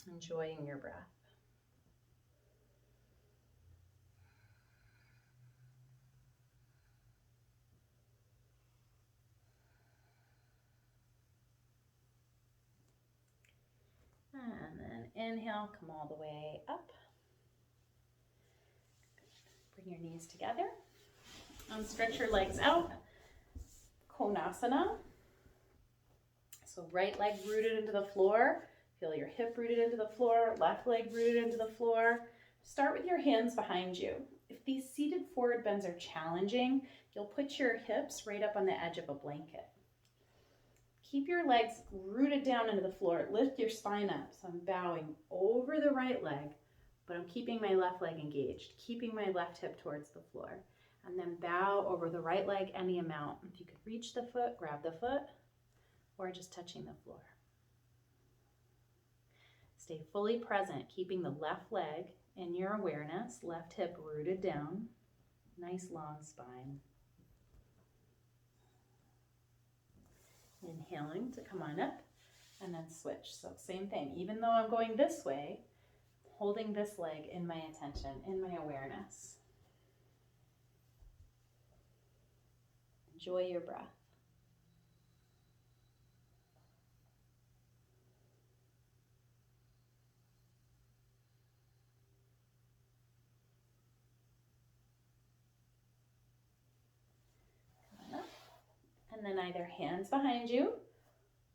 Enjoying your breath. And then inhale, come all the way up. Bring your knees together. And stretch your legs out. Konasana. So right leg rooted into the floor. Feel your hip rooted into the floor, left leg rooted into the floor. Start with your hands behind you. if these seated forward bends are challenging, you'll put your hips right up on the edge of a blanket. Keep your legs rooted down into the floor. Lift your spine up. So I'm bowing over the right leg, but I'm keeping my left leg engaged, keeping my left hip towards the floor. And then bow over the right leg any amount. If you could reach the foot, grab the foot, or just touching the floor. Stay fully present, keeping the left leg in your awareness, left hip rooted down, nice long spine. Inhaling to come on up and then switch. So same thing, even though I'm going this way, holding this leg in my attention, in my awareness. Enjoy your breath. Come on up. And then either hands behind you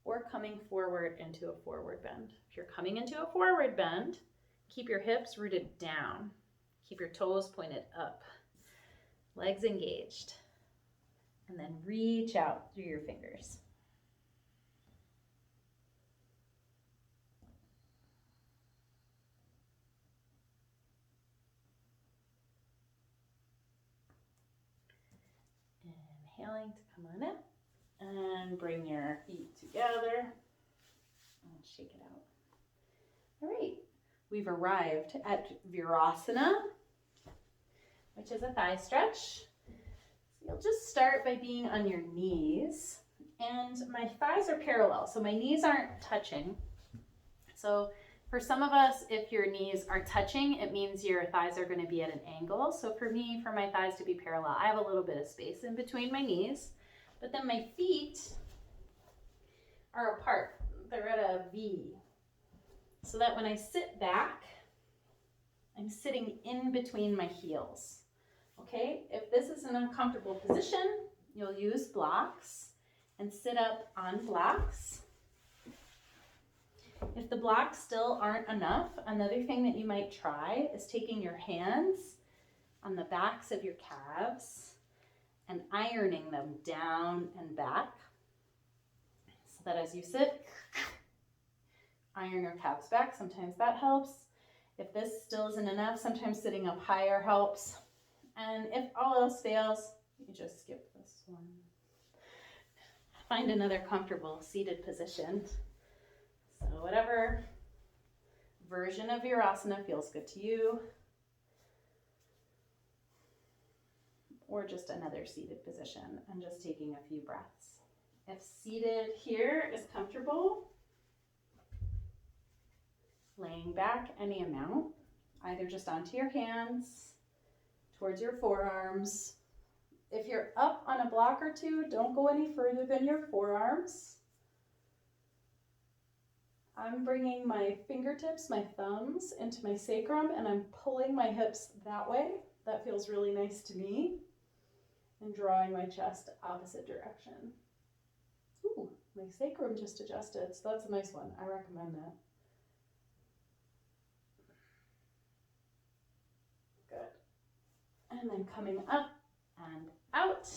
or coming forward into a forward bend. If you're coming into a forward bend, keep your hips rooted down. Keep your toes pointed up. Legs engaged. And then reach out through your fingers. Inhaling to come on up and bring your feet together and shake it out. All right, we've arrived at Virasana, which is a thigh stretch. So you'll just start by being on your knees, and my thighs are parallel, so my knees aren't touching. So for some of us, if your knees are touching, it means your thighs are going to be at an angle. So for me, for my thighs to be parallel, I have a little bit of space in between my knees, but then my feet are apart. They're at a V. So that when I sit back, I'm sitting in between my heels. Okay, if this is an uncomfortable position, you'll use blocks and sit up on blocks. If the blocks still aren't enough, another thing that you might try is taking your hands on the backs of your calves and ironing them down and back so that as you sit, iron your calves back. Sometimes that helps. If this still isn't enough, sometimes sitting up higher helps. And if all else fails, you just skip this one. Find another comfortable seated position. So whatever version of Virasana feels good to you, or just another seated position, and just taking a few breaths. If seated here is comfortable, laying back any amount, either just onto your hands, towards your forearms. If you're up on a block or two, don't go any further than your forearms. I'm bringing my fingertips, my thumbs, into my sacrum, and I'm pulling my hips that way. That feels really nice to me. And drawing my chest opposite direction. Ooh, my sacrum just adjusted, so that's a nice one. I recommend that. Good. And then coming up and out.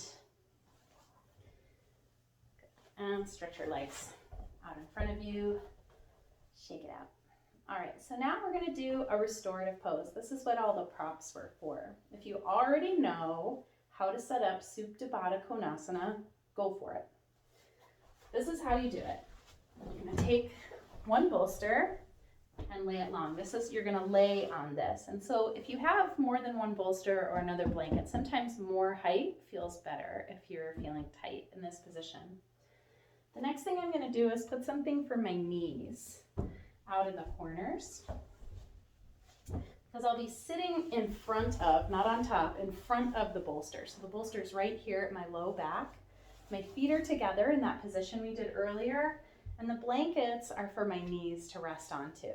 Good. And stretch your legs out in front of you. Shake it out. All right, so now we're going to do a restorative pose. This is what all the props were for. If you already know how to set up Supta Baddha Konasana, go for it. This is how you do it. You're going to take one bolster and lay it long. You're going to lay on this. And so if you have more than one bolster or another blanket, sometimes more height feels better if you're feeling tight in this position. The next thing I'm going to do is put something for my knees out in the corners, because I'll be sitting in front of, not on top, in front of the bolster. So the bolster's right here at my low back. My feet are together in that position we did earlier, and the blankets are for my knees to rest onto.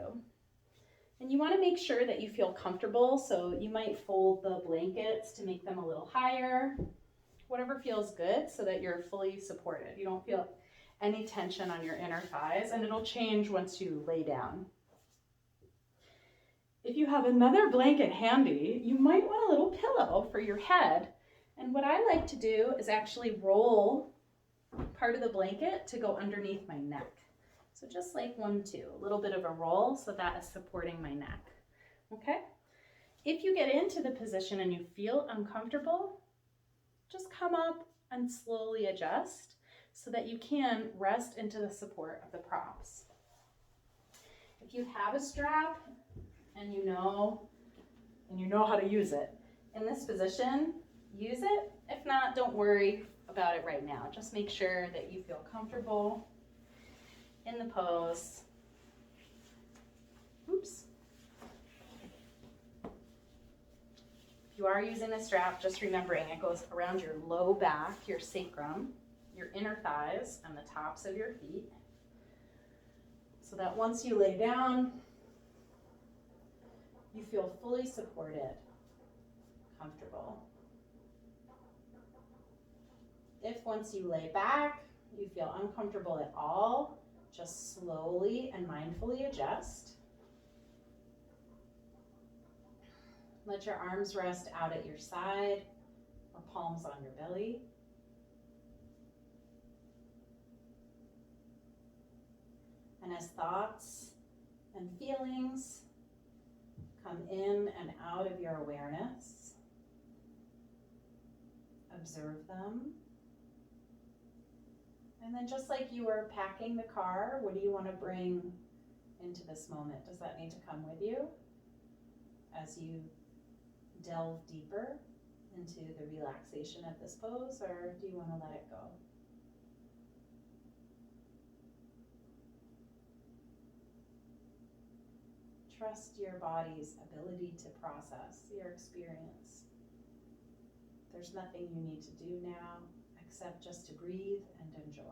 And you want to make sure that you feel comfortable, so you might fold the blankets to make them a little higher, whatever feels good, so that you're fully supported. You don't feel any tension on your inner thighs, and it'll change once you lay down. If you have another blanket handy, you might want a little pillow for your head. And what I like to do is actually roll part of the blanket to go underneath my neck. So just like 1, 2, a little bit of a roll, so that is supporting my neck. Okay? If you get into the position and you feel uncomfortable, just come up and slowly adjust so that you can rest into the support of the props. If you have a strap and you know how to use it, in this position, use it. If not, don't worry about it right now. Just make sure that you feel comfortable in the pose. Oops. If you are using a strap, just remembering it goes around your low back, your sacrum, your inner thighs, and the tops of your feet. So that once you lay down, you feel fully supported, comfortable. If once you lay back, you feel uncomfortable at all, just slowly and mindfully adjust. Let your arms rest out at your side or palms on your belly. And as thoughts and feelings come in and out of your awareness, observe them. And then just like you were packing the car, what do you want to bring into this moment? Does that need to come with you as you delve deeper into the relaxation of this pose, or do you want to let it go? Trust your body's ability to process your experience. There's nothing you need to do now except just to breathe and enjoy.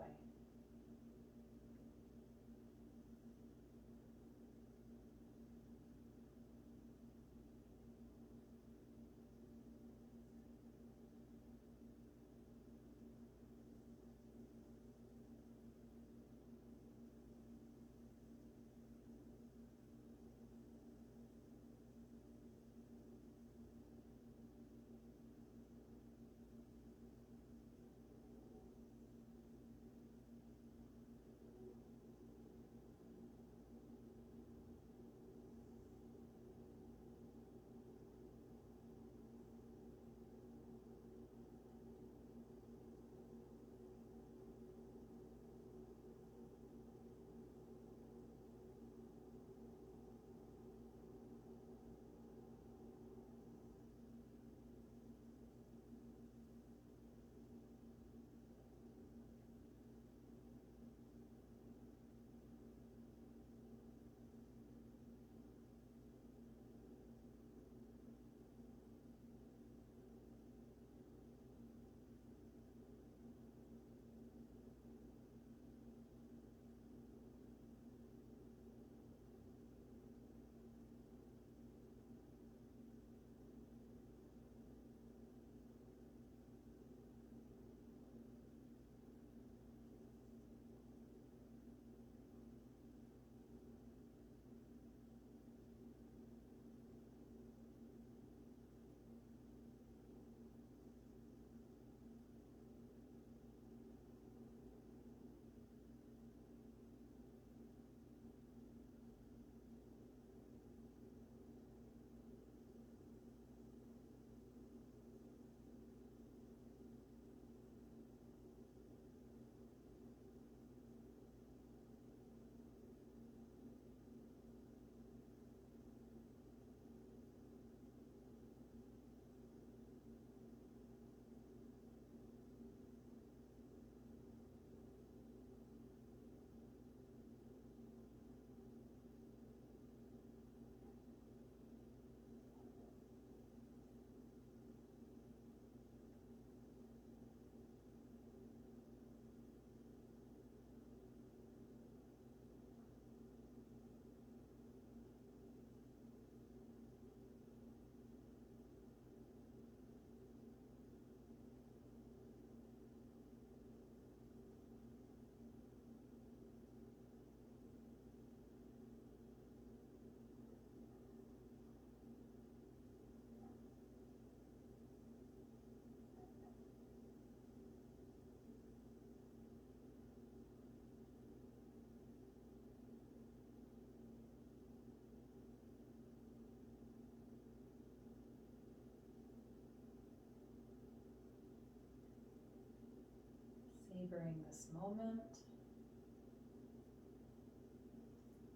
enjoying this moment.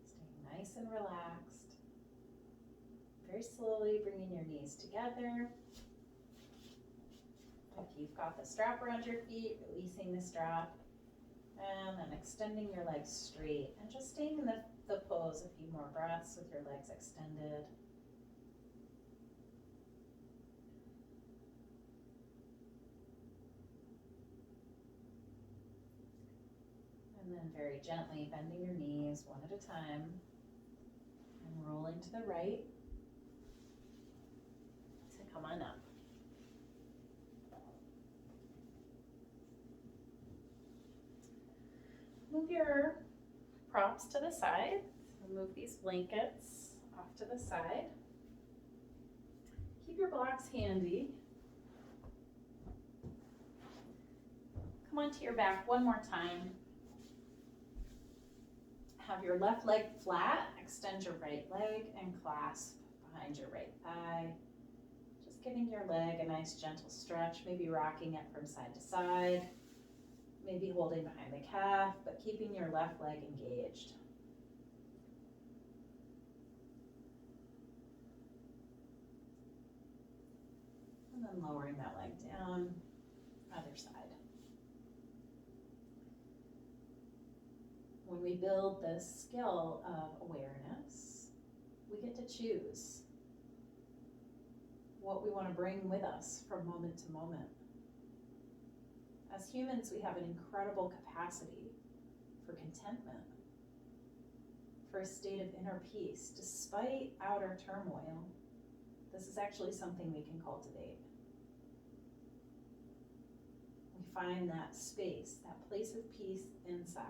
Staying nice and relaxed. Very slowly bringing your knees together. If you've got the strap around your feet, releasing the strap, and then extending your legs straight and just staying in the pose a few more breaths with your legs extended. And then very gently bending your knees one at a time and rolling to the right to come on up. Move your props to the side. So move these blankets off to the side. Keep your blocks handy. Come onto your back one more time. Have your left leg flat. Extend your right leg and clasp behind your right thigh. Just giving your leg a nice gentle stretch, maybe rocking it from side to side. Maybe holding behind the calf, but keeping your left leg engaged. And then lowering that leg down, other side. When we build this skill of awareness, we get to choose what we want to bring with us from moment to moment. As humans, we have an incredible capacity for contentment, for a state of inner peace. Despite outer turmoil, this is actually something we can cultivate. We find that space, that place of peace inside.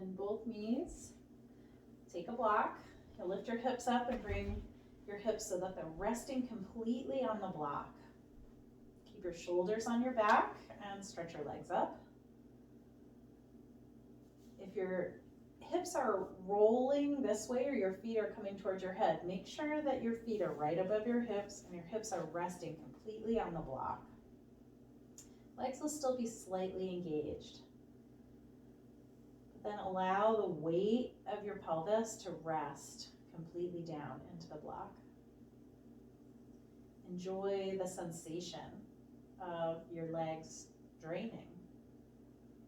And both knees, take a block. You'll lift your hips up and bring your hips so that they're resting completely on the block. Keep your shoulders on your back and stretch your legs up. If your hips are rolling this way or your feet are coming towards your head, make sure that your feet are right above your hips and your hips are resting completely on the block. Legs will still be slightly engaged. But then allow the weight of your pelvis to rest completely down into the block. Enjoy the sensation of your legs draining,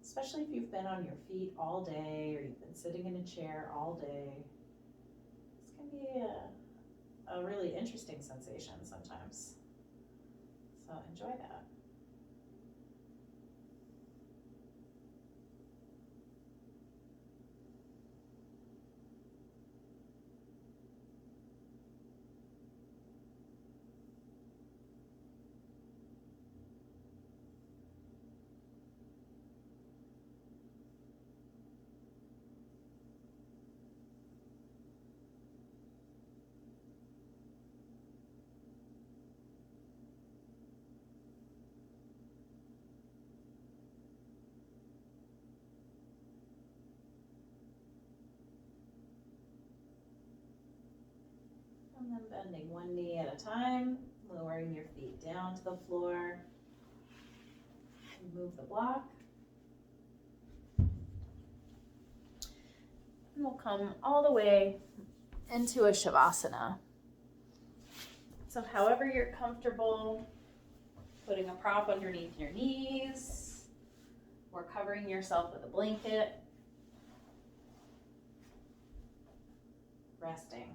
especially if you've been on your feet all day or you've been sitting in a chair all day. This can be a really interesting sensation sometimes. So enjoy that. And then bending one knee at a time, lowering your feet down to the floor. Move the block. And we'll come all the way into a Shavasana. So however you're comfortable, putting a prop underneath your knees or covering yourself with a blanket, resting.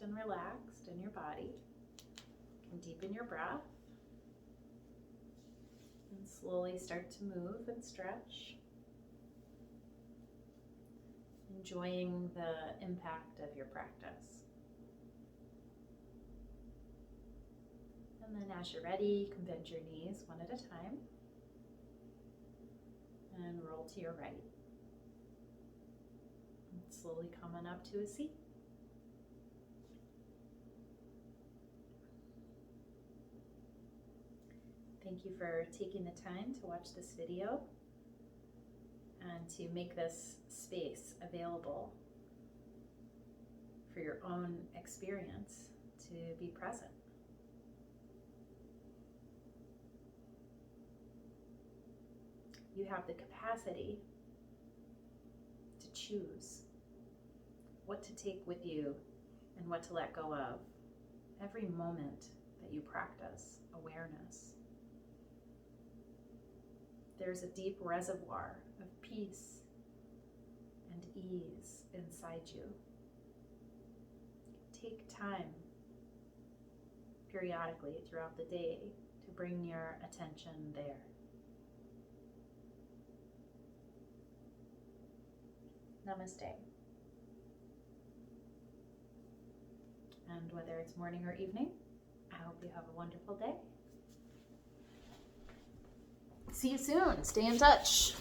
and relaxed in your body, you can deepen your breath and slowly start to move and stretch, enjoying the impact of your practice. And then as you're ready, you can bend your knees one at a time and roll to your right. And slowly come on up to a seat. Thank you for taking the time to watch this video and to make this space available for your own experience to be present. You have the capacity to choose what to take with you and what to let go of every moment that you practice awareness. There's a deep reservoir of peace and ease inside you. Take time periodically throughout the day to bring your attention there. Namaste. And whether it's morning or evening, I hope you have a wonderful day. See you soon. Stay in touch.